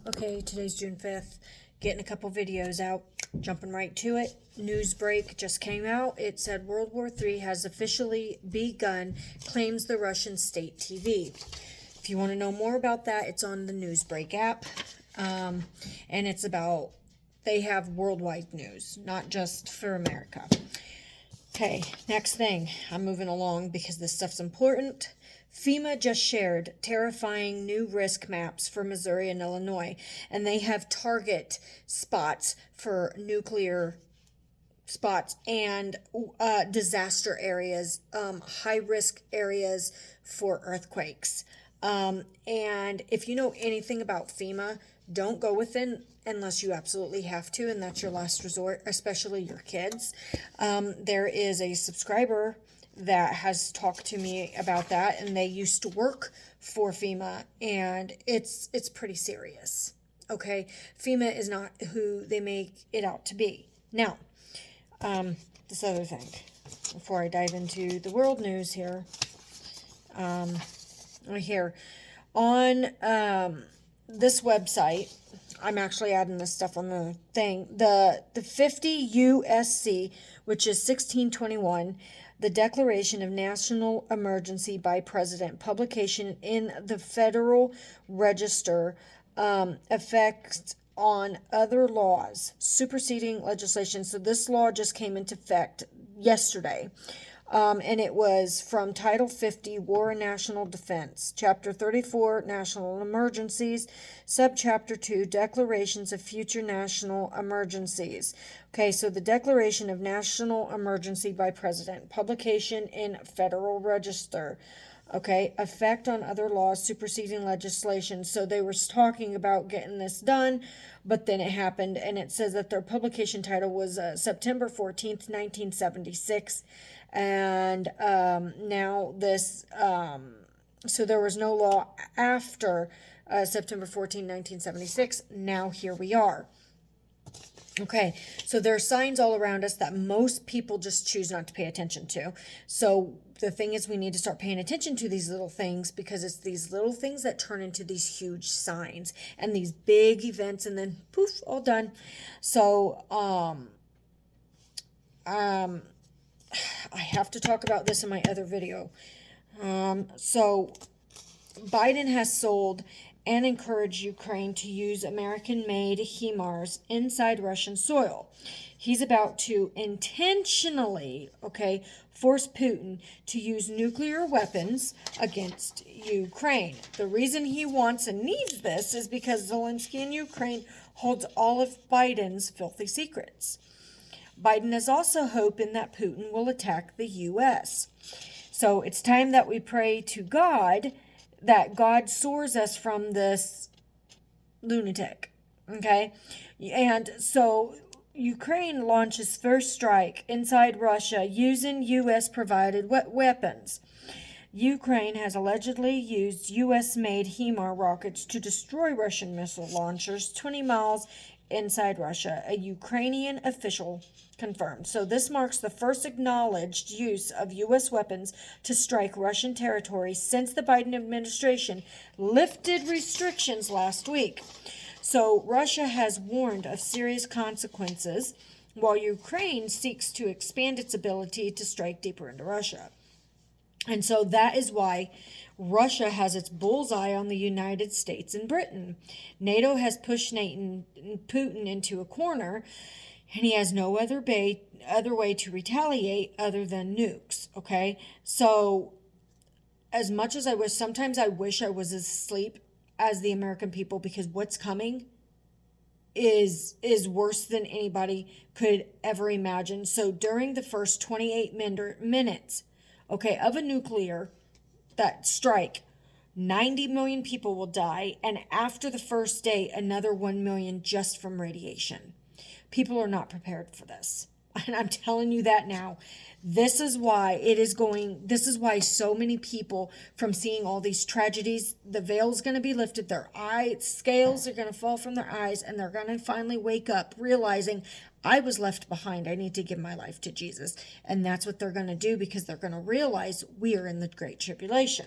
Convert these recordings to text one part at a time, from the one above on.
Okay, today's June 5th. Getting a couple videos out. Jumping right to it. News break just came out. It said World War III has officially begun, claims the Russian state TV. If you want to know more about that, it's on the Newsbreak app. And it's about, they have worldwide news, not just for America. Okay, next thing. I'm moving along because this stuff's important. FEMA just shared terrifying new risk maps for Missouri and Illinois, and they have target spots for nuclear spots and disaster areas, high risk areas for earthquakes. And if you know anything about FEMA, don't go within unless you absolutely have to, and that's your last resort, especially your kids. There is a subscriber that has talked to me about that, and they used to work for FEMA, and it's pretty serious. Okay, FEMA is not who they make it out to be. Now, this other thing, before I dive into the world news here, right here on this website, I'm actually adding this stuff on the thing. The 50 USC, which is 1621, the Declaration of National Emergency by President, publication in the Federal Register, effect on other laws, superseding legislation. So this law just came into effect yesterday. And it was from Title 50, War and National Defense, Chapter 34, National Emergencies, Subchapter 2, Declarations of Future National Emergencies. Okay, so the Declaration of National Emergency by President, publication in Federal Register. Okay, effect on other laws, superseding legislation. So they were talking about getting this done, but then it happened, and it says that their publication title was September 14th, 1976. And now this, so there was no law after September 14, 1976. Now here we are. Okay, so there are signs all around us that most people just choose not to pay attention to. So the thing is, we need to start paying attention to these little things, because it's these little things that turn into these huge signs and these big events, and then poof, all done. So I have to talk about this in my other video. So Biden has sold and encouraged Ukraine to use American-made HIMARS inside Russian soil. He's about to intentionally, force Putin to use nuclear weapons against Ukraine. The reason he wants and needs this is because Zelensky in Ukraine holds all of Biden's filthy secrets. Biden is also hoping that Putin will attack the U.S. So it's time that we pray to God that God soars us from this lunatic, okay? And so Ukraine launches first strike inside Russia using U.S.-provided weapons. Ukraine has allegedly used U.S.-made HIMARS rockets to destroy Russian missile launchers 20 miles inside Russia, a Ukrainian official confirmed. So this marks the first acknowledged use of U.S. weapons to strike Russian territory since the Biden administration lifted restrictions last week. So Russia has warned of serious consequences, while Ukraine seeks to expand its ability to strike deeper into Russia. And so that is why Russia has its bullseye on the United States and Britain. NATO has pushed Putin into a corner, and he has no other way to retaliate other than nukes, okay? So as much as I wish, sometimes I wish I was as asleep as the American people, because what's coming is worse than anybody could ever imagine. So during the first 28 minutes, of a nuclear that strike, 90 million people will die, and after the first day, another 1 million just from radiation. People are not prepared for this. And I'm telling you that now. This is why so many people, from seeing all these tragedies, the veil's going to be lifted, their scales are going to fall from their eyes, and they're going to finally wake up realizing, I was left behind. I need to give my life to Jesus. And that's what they're going to do, because they're going to realize we are in the Great Tribulation.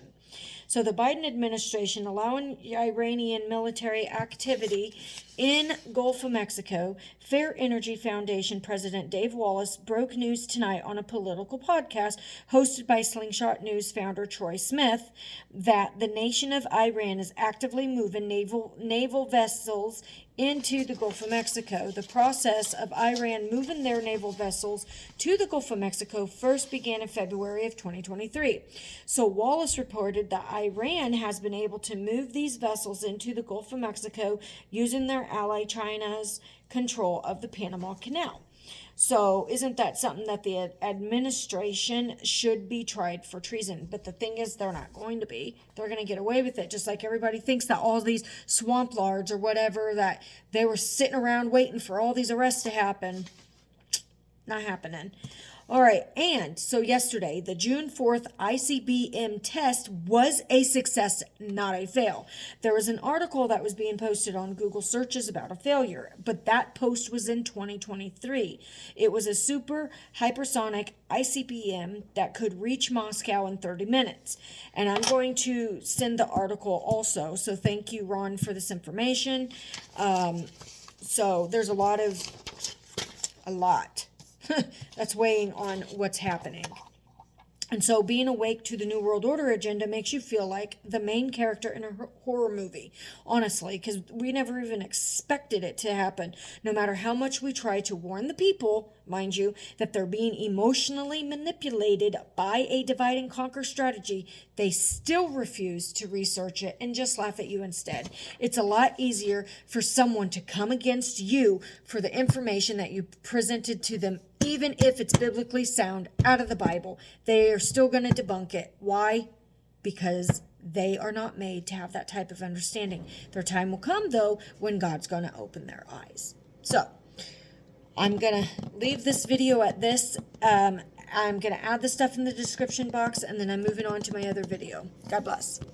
So the Biden administration allowing Iranian military activity in Gulf of Mexico. Fair Energy Foundation President Dave Wallace broke news tonight on a political podcast hosted by Slingshot News founder Troy Smith that the nation of Iran is actively moving naval vessels into the Gulf of Mexico. The process of Iran moving their naval vessels to the Gulf of Mexico first began in February of 2023. So Wallace reported that Iran has been able to move these vessels into the Gulf of Mexico using their ally China's control of the Panama Canal. So isn't that something that the administration should be tried for treason? But the thing is, they're not going to be. They're going to get away with it, just like everybody thinks that all these swamp lords or whatever, that they were sitting around waiting for all these arrests to happen. Not happening. All right, and so yesterday, the June 4th ICBM test was a success, not a fail. There was an article that was being posted on Google searches about a failure, but that post was in 2023. It was a super hypersonic ICBM that could reach Moscow in 30 minutes. And I'm going to send the article also, so thank you, Ron, for this information. So there's a lot that's weighing on what's happening. And so being awake to the New World Order agenda makes you feel like the main character in a horror movie, honestly, because we never even expected it to happen. No matter how much we try to warn the people, mind you, that they're being emotionally manipulated by a divide and conquer strategy, they still refuse to research it and just laugh at you instead. It's a lot easier for someone to come against you for the information that you presented to them, even if it's biblically sound out of the Bible. They are still going to debunk it. Why? Because they are not made to have that type of understanding. Their time will come, though, when God's going to open their eyes. So I'm going to leave this video at this. I'm going to add the stuff in the description box, and then I'm moving on to my other video. God bless.